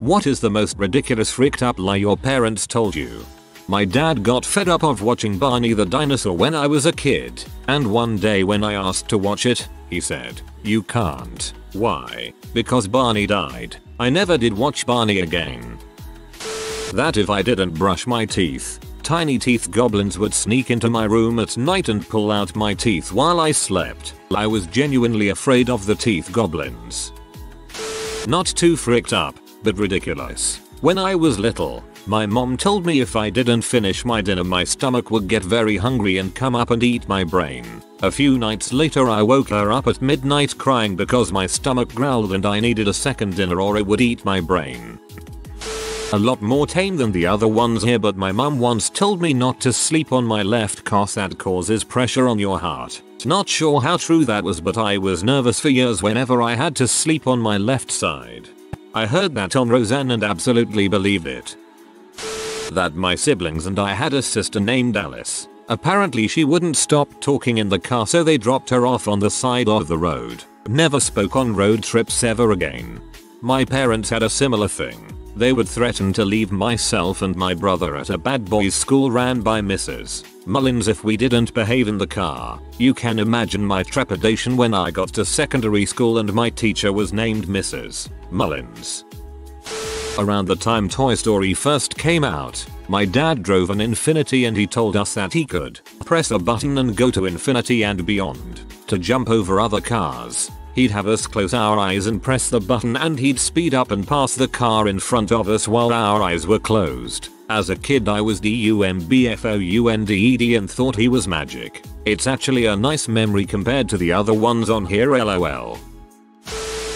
What is the most ridiculous freaked up lie your parents told you? My dad got fed up of watching Barney the dinosaur when I was a kid, and one day when I asked to watch it, he said, "You can't." Why? Because Barney died. I never did watch Barney again. That if I didn't brush my teeth, tiny teeth goblins would sneak into my room at night and pull out my teeth while I slept. I was genuinely afraid of the teeth goblins. Not too freaked up, but ridiculous. When I was little, my mom told me if I didn't finish my dinner my stomach would get very hungry and come up and eat my brain. A few nights later I woke her up at midnight crying because my stomach growled and I needed a second dinner or it would eat my brain. A lot more tame than the other ones here, but my mum once told me not to sleep on my left cause that causes pressure on your heart. Not sure how true that was, but I was nervous for years whenever I had to sleep on my left side. I heard that on Roseanne and absolutely believed it. That my siblings and I had a sister named Alice. Apparently she wouldn't stop talking in the car, so they dropped her off on the side of the road. Never spoke on road trips ever again. My parents had a similar thing. They would threaten to leave myself and my brother at a bad boys school ran by Mrs. Mullins if we didn't behave in the car. You can imagine my trepidation when I got to secondary school and my teacher was named Mrs. Mullins. Around the time Toy Story first came out, my dad drove an Infiniti and he told us that he could press a button and go to infinity and beyond to jump over other cars. He'd have us close our eyes and press the button and he'd speed up and pass the car in front of us while our eyes were closed. As a kid I was DUMBFOUNDED and thought he was magic. It's actually a nice memory compared to the other ones on here, lol.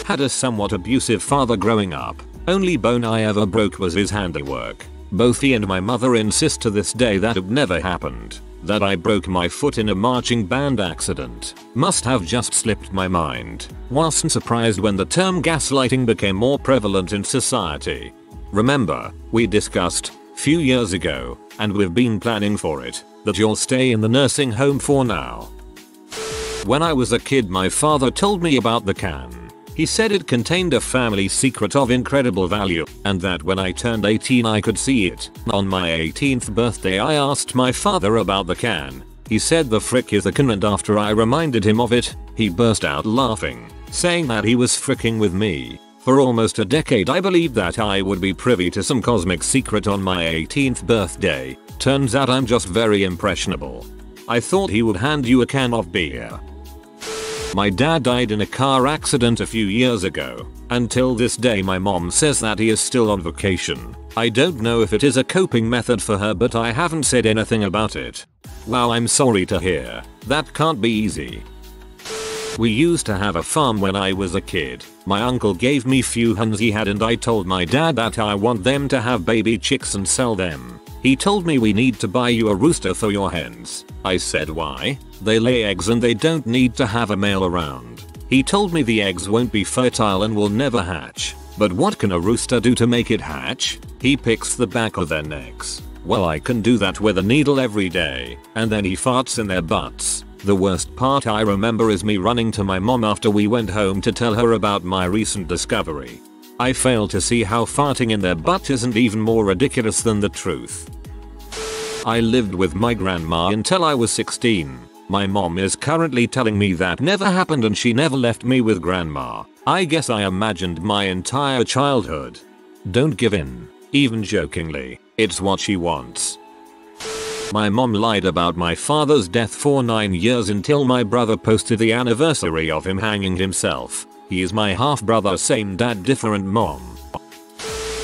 Had a somewhat abusive father growing up. Only bone I ever broke was his handiwork. Both he and my mother insist to this day that it never happened. That I broke my foot in a marching band accident must have just slipped my mind. Wasn't surprised when the term gaslighting became more prevalent in society. Remember, we discussed, few years ago, and we've been planning for it, that you'll stay in the nursing home for now. When I was a kid my father told me about the can. He said it contained a family secret of incredible value, and that when I turned 18 I could see it. On my 18th birthday I asked my father about the can. He said the frick is a can, and after I reminded him of it, he burst out laughing, saying that he was fricking with me. For almost a decade I believed that I would be privy to some cosmic secret on my 18th birthday. Turns out I'm just very impressionable. I thought he would hand you a can of beer. My dad died in a car accident a few years ago. Until this day my mom says that he is still on vacation. I don't know if it is a coping method for her, but I haven't said anything about it. Wow, I'm sorry to hear. That can't be easy. We used to have a farm when I was a kid. My uncle gave me few hens he had and I told my dad that I want them to have baby chicks and sell them. He told me we need to buy you a rooster for your hens. I said why? They lay eggs and they don't need to have a male around. He told me the eggs won't be fertile and will never hatch. But what can a rooster do to make it hatch? He picks the back of their necks. Well, I can do that with a needle every day. And then he farts in their butts. The worst part I remember is me running to my mom after we went home to tell her about my recent discovery. I fail to see how farting in their butt isn't even more ridiculous than the truth. I lived with my grandma until I was 16. My mom is currently telling me that never happened and she never left me with grandma. I guess I imagined my entire childhood. Don't give in, even jokingly. It's what she wants. My mom lied about my father's death for 9 years until my brother posted the anniversary of him hanging himself. He is my half brother, same dad, different mom.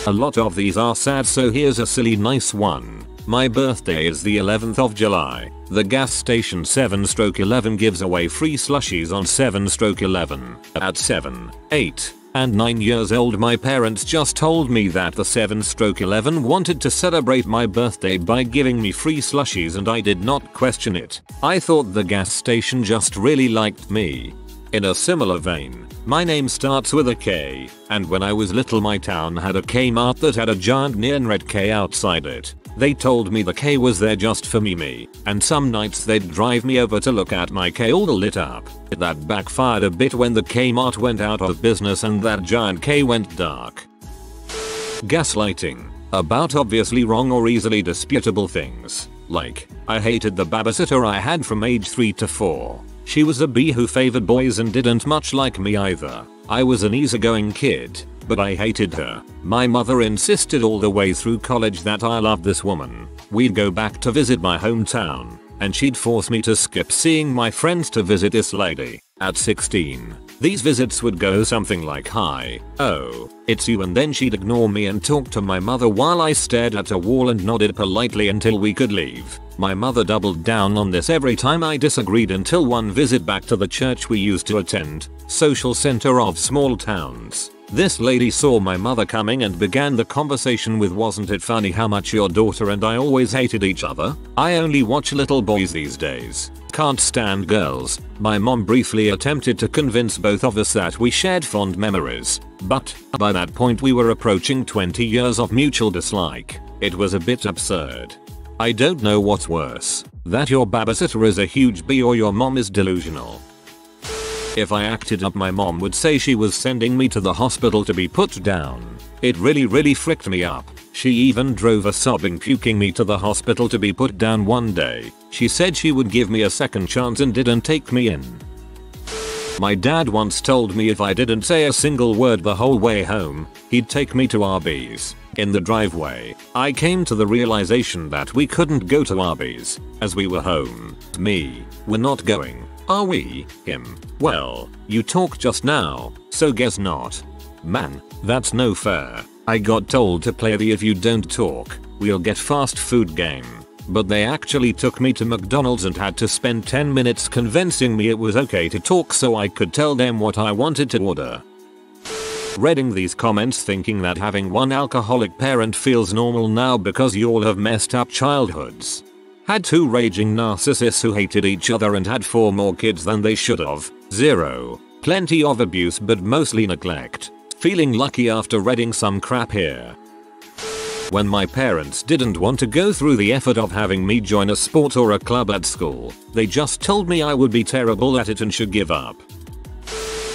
A lot of these are sad, so here's a silly nice one. My birthday is the 11th of July. The gas station 7/11 gives away free slushies on 7/11. At 7, 8, and 9 years old my parents just told me that the 7/11 wanted to celebrate my birthday by giving me free slushies and I did not question it. I thought the gas station just really liked me. In a similar vein, my name starts with a K, and when I was little my town had a Kmart that had a giant neon red K outside it. They told me the K was there just for me, and some nights they'd drive me over to look at my K all lit up. That backfired a bit when the Kmart went out of business and that giant K went dark. Gaslighting. About obviously wrong or easily disputable things. Like, I hated the babysitter I had from age 3 to 4. She was a bee who favored boys and didn't much like me either. I was an easygoing kid, but I hated her. My mother insisted all the way through college that I loved this woman. We'd go back to visit my hometown, and she'd force me to skip seeing my friends to visit this lady. At 16, these visits would go something like, "Hi, oh, it's you," and then she'd ignore me and talk to my mother while I stared at a wall and nodded politely until we could leave. My mother doubled down on this every time I disagreed until one visit back to the church we used to attend, social center of small towns. This lady saw my mother coming and began the conversation with, "Wasn't it funny how much your daughter and I always hated each other? I only watch little boys these days. Can't stand girls." My mom briefly attempted to convince both of us that we shared fond memories, but by that point we were approaching 20 years of mutual dislike. It was a bit absurd. I don't know what's worse, that your babysitter is a huge bee or your mom is delusional. If I acted up, my mom would say she was sending me to the hospital to be put down. It really fricked me up. She even drove a sobbing, puking me to the hospital to be put down one day. She said she would give me a second chance and didn't take me in. My dad once told me if I didn't say a single word the whole way home, he'd take me to Arby's. In the driveway, I came to the realization that we couldn't go to Arby's, as we were home. Me, we're not going. Are we? Him, well, you talked just now, so guess not. Man, that's no fair. I got told to play the "if you don't talk, we'll get fast food" game. But they actually took me to McDonald's and had to spend 10 minutes convincing me it was okay to talk so I could tell them what I wanted to order. Reading these comments thinking that having one alcoholic parent feels normal now because you all have messed up childhoods. Had 2 raging narcissists who hated each other and had 4 more kids than they should have. 0. Plenty of abuse but mostly neglect. Feeling lucky after reading some crap here. When my parents didn't want to go through the effort of having me join a sport or a club at school, they just told me I would be terrible at it and should give up.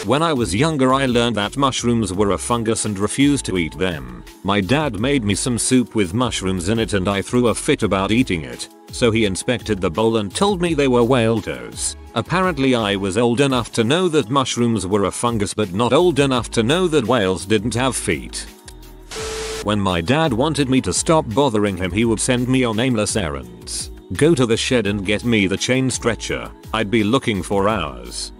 When I was younger I learned that mushrooms were a fungus and refused to eat them. My dad made me some soup with mushrooms in it and I threw a fit about eating it, so he inspected the bowl and told me they were whale toes. Apparently I was old enough to know that mushrooms were a fungus but not old enough to know that whales didn't have feet. When my dad wanted me to stop bothering him he would send me on aimless errands. Go to the shed and get me the chain stretcher. I'd be looking for hours.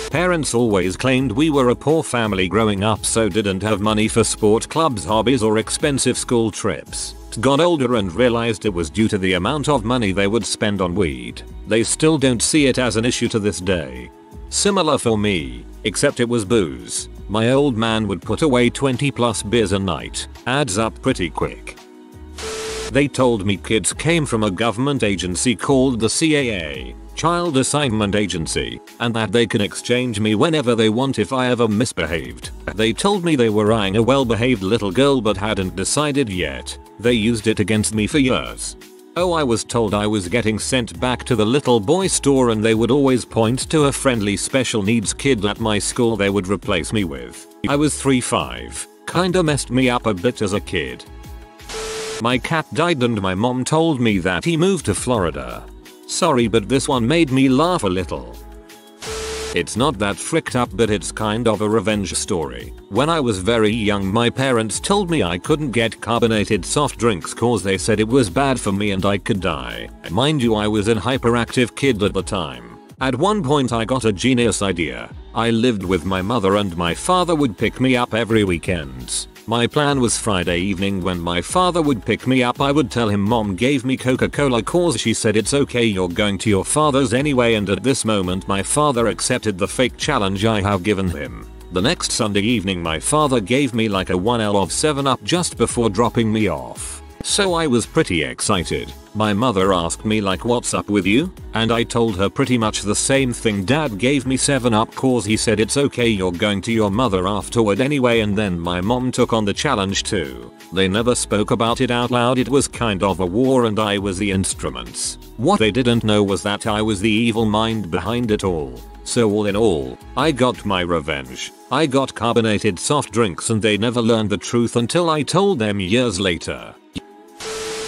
Parents always claimed we were a poor family growing up so didn't have money for sport clubs, hobbies or expensive school trips. Got older and realized it was due to the amount of money they would spend on weed. They still don't see it as an issue to this day. Similar for me, except it was booze. My old man would put away 20+ beers a night. Adds up pretty quick. They told me kids came from a government agency called the CAA, Child Assignment Agency, and that they can exchange me whenever they want if I ever misbehaved. They told me they were eyeing a well-behaved little girl but hadn't decided yet. They used it against me for years. Oh, I was told I was getting sent back to the little boy store and they would always point to a friendly special needs kid at my school they would replace me with. I was 3'5". Kinda messed me up a bit as a kid. My cat died and my mom told me that he moved to Florida. Sorry, but this one made me laugh a little. It's not that fricked up but it's kind of a revenge story. When I was very young my parents told me I couldn't get carbonated soft drinks cause they said it was bad for me and I could die. Mind you, I was an hyperactive kid at the time. At one point I got a genius idea. I lived with my mother and my father would pick me up every weekends. My plan was Friday evening when my father would pick me up I would tell him mom gave me Coca-Cola cause she said it's okay, you're going to your father's anyway, and at this moment my father accepted the fake challenge I have given him. The next Sunday evening my father gave me like a 1L of 7-Up just before dropping me off. So I was pretty excited. My mother asked me like, what's up with you? And I told her pretty much the same thing. Dad gave me 7-Up cause he said it's okay, you're going to your mother afterward anyway, and then my mom took on the challenge too. They never spoke about it out loud, it was kind of a war and I was the instruments. What they didn't know was that I was the evil mind behind it all. So all in all, I got my revenge. I got carbonated soft drinks and they never learned the truth until I told them years later.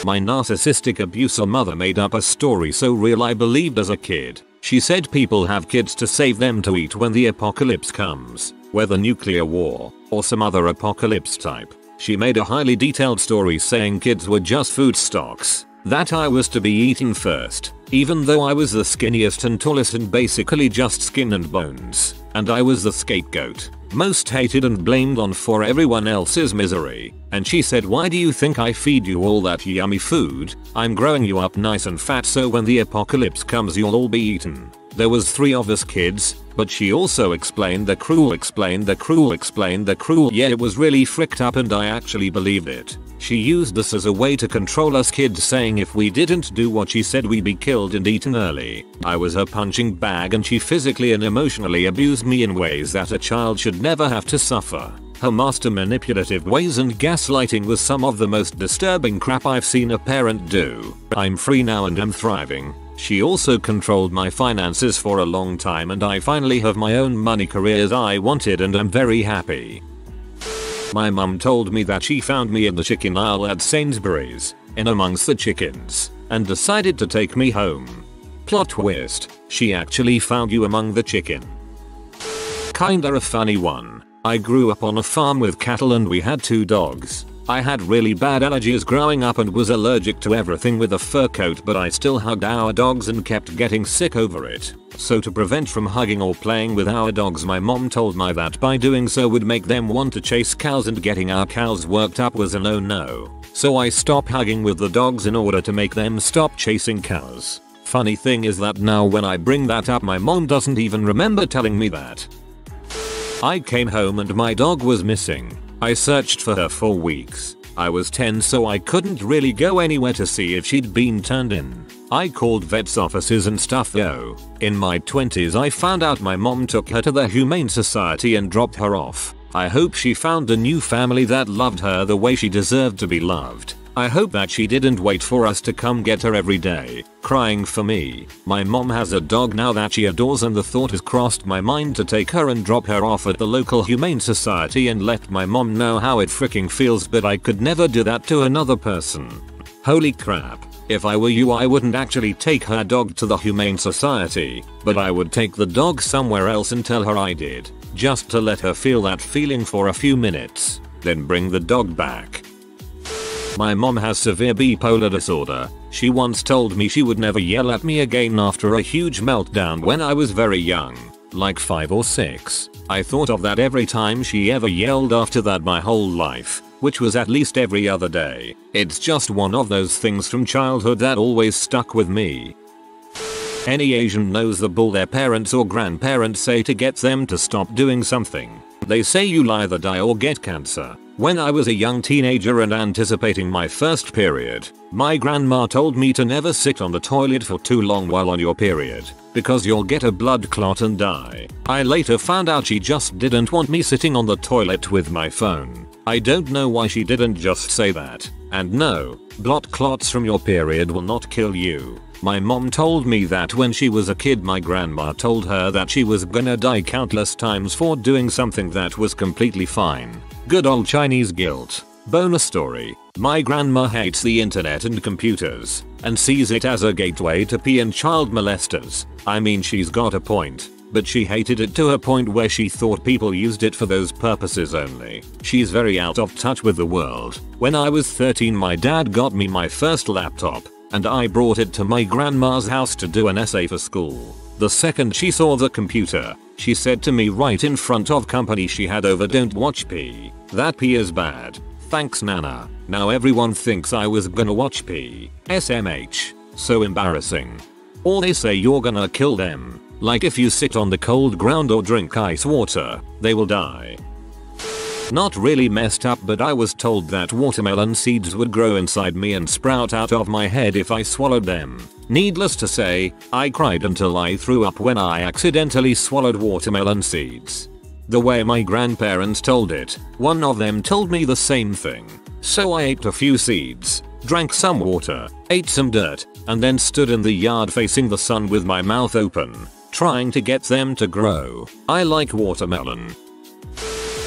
My narcissistic abuser mother made up a story so real I believed as a kid. She said people have kids to save them to eat when the apocalypse comes, whether nuclear war or some other apocalypse type. She made a highly detailed story saying kids were just food stocks, that I was to be eaten first, even though I was the skinniest and tallest and basically just skin and bones, and I was the scapegoat, most hated and blamed on for everyone else's misery. And she said, why do you think I feed you all that yummy food? I'm growing you up nice and fat so when the apocalypse comes you'll all be eaten. There was 3 of us kids, but she also explained the cruel yeah, it was really fricked up and I actually believed it. She used this as a way to control us kids, saying if we didn't do what she said we'd be killed and eaten early. I was her punching bag and she physically and emotionally abused me in ways that a child should never have to suffer. Her master manipulative ways and gaslighting was some of the most disturbing crap I've seen a parent do. I'm free now and am thriving. She also controlled my finances for a long time and I finally have my own money career as I wanted and I'm very happy. My mum told me that she found me in the chicken aisle at Sainsbury's, in amongst the chickens, and decided to take me home. Plot twist, she actually found you among the chicken. Kinda a funny one. I grew up on a farm with cattle and we had 2 dogs. I had really bad allergies growing up and was allergic to everything with a fur coat, but I still hugged our dogs and kept getting sick over it. So to prevent from hugging or playing with our dogs, my mom told me that by doing so would make them want to chase cows and getting our cows worked up was a no-no. So I stopped hugging with the dogs in order to make them stop chasing cows. Funny thing is that now when I bring that up my mom doesn't even remember telling me that. I came home and my dog was missing. I searched for her for weeks. I was 10 so I couldn't really go anywhere to see if she'd been turned in. I called vets offices and stuff though. In my 20s I found out my mom took her to the Humane Society and dropped her off. I hope she found a new family that loved her the way she deserved to be loved. I hope that she didn't wait for us to come get her every day, crying for me. My mom has a dog now that she adores and the thought has crossed my mind to take her and drop her off at the local Humane Society and let my mom know how it freaking feels, but I could never do that to another person. Holy crap. If I were you I wouldn't actually take her dog to the Humane Society, but I would take the dog somewhere else and tell her I did, just to let her feel that feeling for a few minutes, then bring the dog back. My mom has severe bipolar disorder. She once told me she would never yell at me again after a huge meltdown when I was very young, like 5 or 6. I thought of that every time she ever yelled after that my whole life, which was at least every other day. It's just one of those things from childhood that always stuck with me. Any Asian knows the bull their parents or grandparents say to get them to stop doing something. They say you'll either die or get cancer. When I was a young teenager and anticipating my first period, my grandma told me to never sit on the toilet for too long while on your period, because you'll get a blood clot and die. I later found out she just didn't want me sitting on the toilet with my phone. I don't know why she didn't just say that. And no, blood clots from your period will not kill you. My mom told me that when she was a kid my grandma told her that she was gonna die countless times for doing something that was completely fine. Good old Chinese guilt. Bonus story. My grandma hates the internet and computers, and sees it as a gateway to pee and child molesters. I mean, she's got a point, but she hated it to a point where she thought people used it for those purposes only. She's very out of touch with the world. When I was 13 my dad got me my first laptop, and I brought it to my grandma's house to do an essay for school. The second she saw the computer, she said to me right in front of company she had over, "Don't watch P. That P is bad. Thanks Nana." Now everyone thinks I was gonna watch P. SMH. So embarrassing. Or they say you're gonna kill them. Like if you sit on the cold ground or drink ice water, they will die. Not really messed up, but I was told that watermelon seeds would grow inside me and sprout out of my head if I swallowed them. Needless to say, I cried until I threw up when I accidentally swallowed watermelon seeds. The way my grandparents told it, one of them told me the same thing. So I ate a few seeds, drank some water, ate some dirt, and then stood in the yard facing the sun with my mouth open, trying to get them to grow. I like watermelon.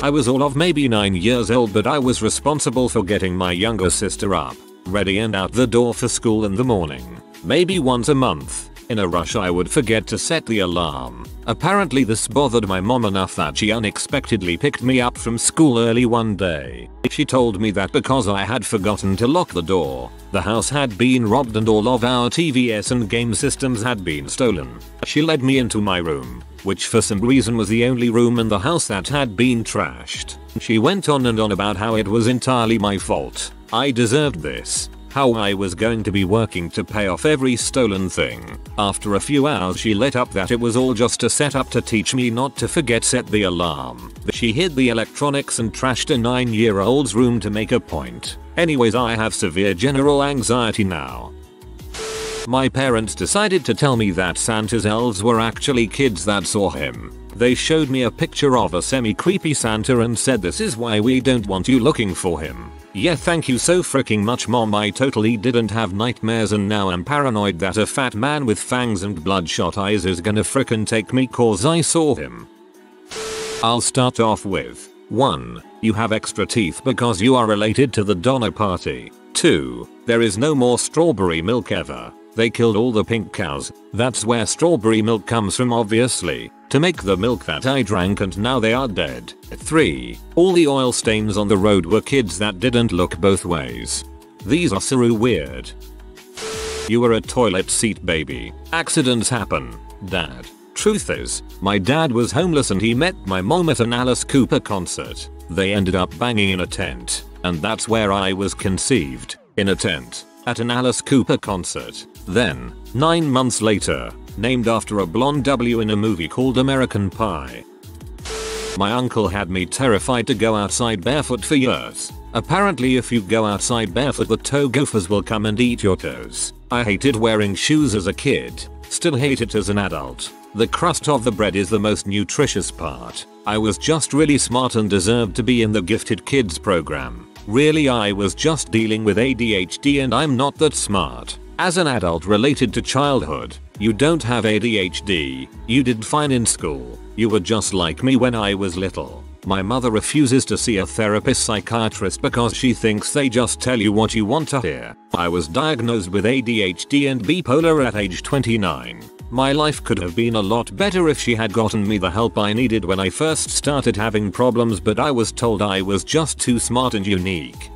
I was all of maybe 9 years old, but I was responsible for getting my younger sister up, ready and out the door for school in the morning. Maybe once a month. In a rush I would forget to set the alarm. Apparently this bothered my mom enough that she unexpectedly picked me up from school early one day. She told me that because I had forgotten to lock the door, the house had been robbed and all of our TVs and game systems had been stolen. She led me into my room, which for some reason was the only room in the house that had been trashed. She went on and on about how it was entirely my fault. I deserved this. How I was going to be working to pay off every stolen thing. After a few hours she let up that it was all just a setup to teach me not to forget set the alarm. She hid the electronics and trashed a 9-year-old's room to make a point. Anyways, I have severe general anxiety now. My parents decided to tell me that Santa's elves were actually kids that saw him. They showed me a picture of a semi-creepy Santa and said, "This is why we don't want you looking for him." Yeah, thank you so freaking much, mom. I totally didn't have nightmares and now I'm paranoid that a fat man with fangs and bloodshot eyes is gonna frickin' take me cause I saw him. I'll start off with 1. You have extra teeth because you are related to the Donner Party. 2. There is no more strawberry milk ever. They killed all the pink cows. That's where strawberry milk comes from, obviously, to make the milk that I drank, and now they are dead. 3. All the oil stains on the road were kids that didn't look both ways. These are so weird. You were a toilet seat baby. Accidents happen. Dad. Truth is, my dad was homeless and he met my mom at an Alice Cooper concert. They ended up banging in a tent, and that's where I was conceived. In a tent. At an Alice Cooper concert. Then, 9 months later, named after a blonde W in a movie called American Pie. My uncle had me terrified to go outside barefoot for years. Apparently if you go outside barefoot the toe gophers will come and eat your toes. I hated wearing shoes as a kid. Still hate it as an adult. The crust of the bread is the most nutritious part. I was just really smart and deserved to be in the gifted kids program. Really, I was just dealing with ADHD and I'm not that smart. As an adult related to childhood, you don't have ADHD. You did fine in school. You were just like me when I was little. My mother refuses to see a therapist psychiatrist because she thinks they just tell you what you want to hear. I was diagnosed with ADHD and bipolar at age 29. My life could have been a lot better if she had gotten me the help I needed when I first started having problems, but I was told I was just too smart and unique.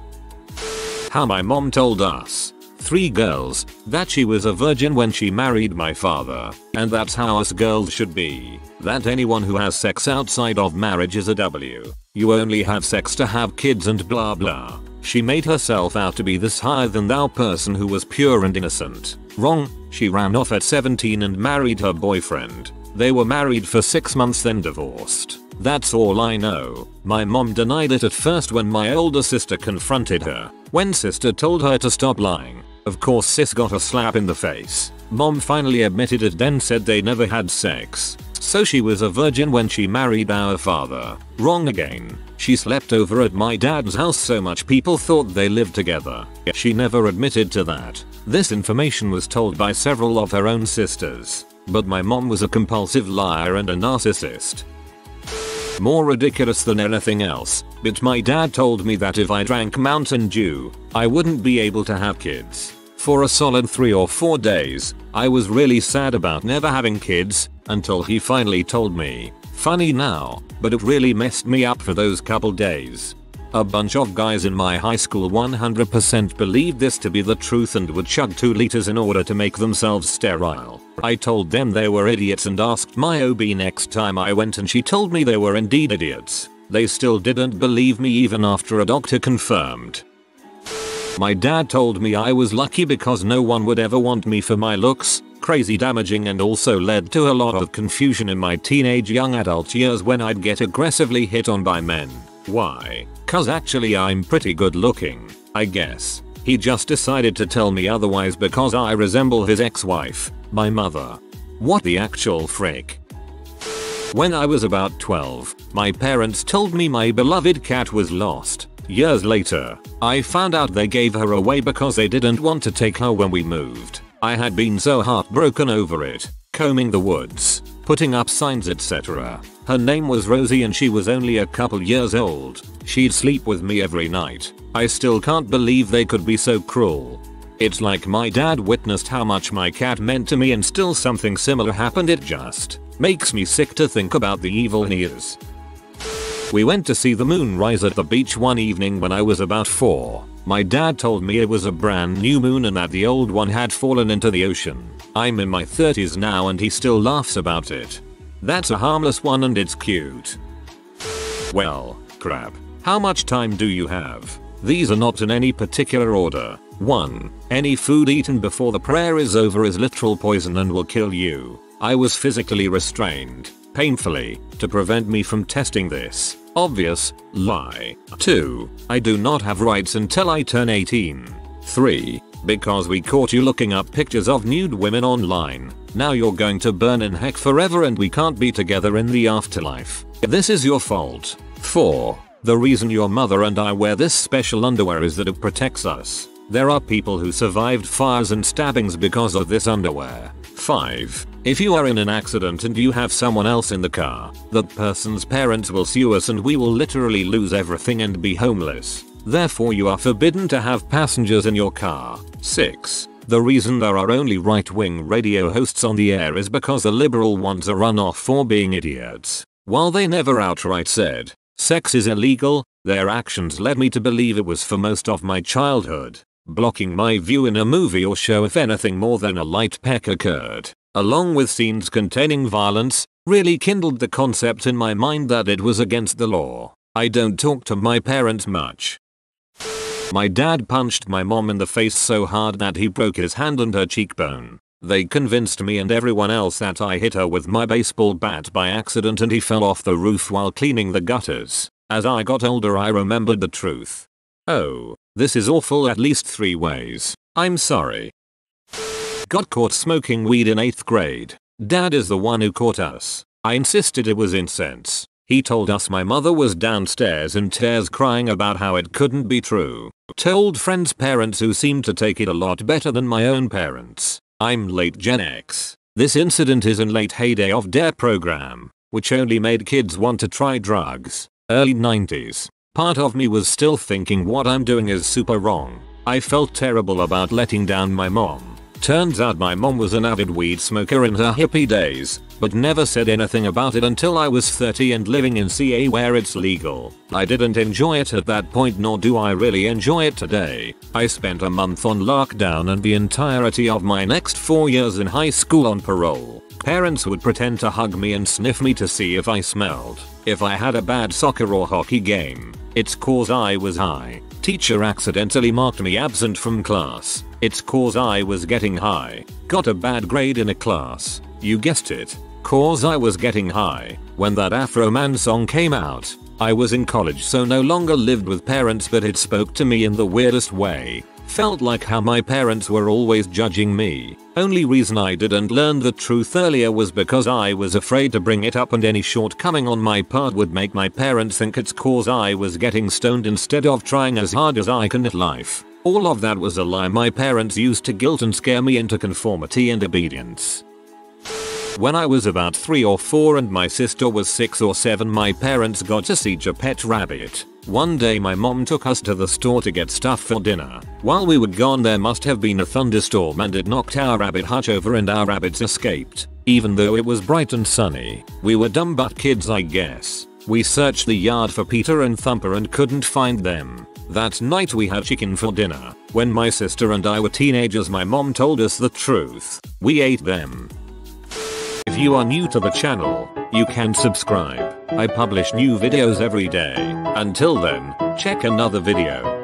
How my mom told us, 3 girls, that she was a virgin when she married my father, and that's how us girls should be. That anyone who has sex outside of marriage is a W. You only have sex to have kids and blah blah. She made herself out to be this higher than thou person who was pure and innocent. Wrong. She ran off at 17 and married her boyfriend. They were married for 6 months then divorced. That's all I know. My mom denied it at first when my older sister confronted her. When sister told her to stop lying, of course sis got a slap in the face. Mom finally admitted it, then said they never had sex. So she was a virgin when she married our father. Wrong again. She slept over at my dad's house so much people thought they lived together. She never admitted to that. This information was told by several of her own sisters. But my mom was a compulsive liar and a narcissist. More ridiculous than anything else, but my dad told me that if I drank Mountain Dew, I wouldn't be able to have kids. For a solid 3 or 4 days, I was really sad about never having kids, until he finally told me. Funny now, but it really messed me up for those couple days. A bunch of guys in my high school 100% believed this to be the truth and would chug 2 liters in order to make themselves sterile. I told them they were idiots and asked my OB next time I went, and she told me they were indeed idiots. They still didn't believe me even after a doctor confirmed. My dad told me I was lucky because no one would ever want me for my looks. Crazy damaging, and also led to a lot of confusion in my teenage young adult years when I'd get aggressively hit on by men. Why? Cause actually I'm pretty good looking, I guess. He just decided to tell me otherwise because I resemble his ex-wife, my mother. What the actual frick? When I was about 12, my parents told me my beloved cat was lost. Years later, I found out they gave her away because they didn't want to take her when we moved. I had been so heartbroken over it, combing the woods, putting up signs etc. Her name was Rosie and she was only a couple years old. She'd sleep with me every night. I still can't believe they could be so cruel. It's like my dad witnessed how much my cat meant to me and still something similar happened. It just makes me sick to think about the evil he is. We went to see the moon rise at the beach one evening when I was about 4. My dad told me it was a brand new moon and that the old one had fallen into the ocean. I'm in my 30s now and he still laughs about it. That's a harmless one and it's cute. Well, crap. How much time do you have? These are not in any particular order. 1. Any food eaten before the prayer is over is literal poison and will kill you. I was physically restrained, painfully, to prevent me from testing this. Obvious lie. 2. I do not have rights until I turn 18. 3. Because we caught you looking up pictures of nude women online. Now you're going to burn in heck forever and we can't be together in the afterlife. This is your fault. 4. The reason your mother and I wear this special underwear is that it protects us. There are people who survived fires and stabbings because of this underwear. 5. If you are in an accident and you have someone else in the car, that person's parents will sue us and we will literally lose everything and be homeless. Therefore you are forbidden to have passengers in your car. 6. The reason there are only right-wing radio hosts on the air is because the liberal ones are run off for being idiots. While they never outright said sex is illegal, their actions led me to believe it was for most of my childhood. Blocking my view in a movie or show if anything more than a light peck occurred, along with scenes containing violence, really kindled the concept in my mind that it was against the law. I don't talk to my parents much. My dad punched my mom in the face so hard that he broke his hand and her cheekbone. They convinced me and everyone else that I hit her with my baseball bat by accident and he fell off the roof while cleaning the gutters. As I got older I remembered the truth. Oh, this is awful at least 3 ways. I'm sorry. Got caught smoking weed in 8th grade. Dad is the one who caught us. I insisted it was incense. He told us my mother was downstairs in tears crying about how it couldn't be true. Told friends' parents who seemed to take it a lot better than my own parents. I'm late Gen X. This incident is in late heyday of DARE program, which only made kids want to try drugs. Early 90s. Part of me was still thinking what I'm doing is super wrong. I felt terrible about letting down my mom. Turns out my mom was an avid weed smoker in her hippie days, but never said anything about it until I was 30 and living in CA where it's legal. I didn't enjoy it at that point nor do I really enjoy it today. I spent a month on lockdown and the entirety of my next 4 years in high school on parole. Parents would pretend to hug me and sniff me to see if I smelled. If I had a bad soccer or hockey game, it's cause I was high. Teacher accidentally marked me absent from class. It's cause I was getting high. Got a bad grade in a class. You guessed it. Cause I was getting high. When that Afro Man song came out, I was in college so no longer lived with parents but it spoke to me in the weirdest way. Felt like how my parents were always judging me. Only reason I didn't learn the truth earlier was because I was afraid to bring it up and any shortcoming on my part would make my parents think it's cause I was getting stoned instead of trying as hard as I can at life. All of that was a lie my parents used to guilt and scare me into conformity and obedience. When I was about 3 or 4 and my sister was 6 or 7 my parents got to see a pet rabbit. One day my mom took us to the store to get stuff for dinner. While we were gone there must have been a thunderstorm and it knocked our rabbit hutch over and our rabbits escaped. Even though it was bright and sunny. We were dumb but kids I guess. We searched the yard for Peter and Thumper and couldn't find them. That night we had chicken for dinner. When my sister and I were teenagers my mom told us the truth. We ate them. If you are new to the channel, you can subscribe. I publish new videos every day. Until then, check another video.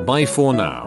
Bye for now.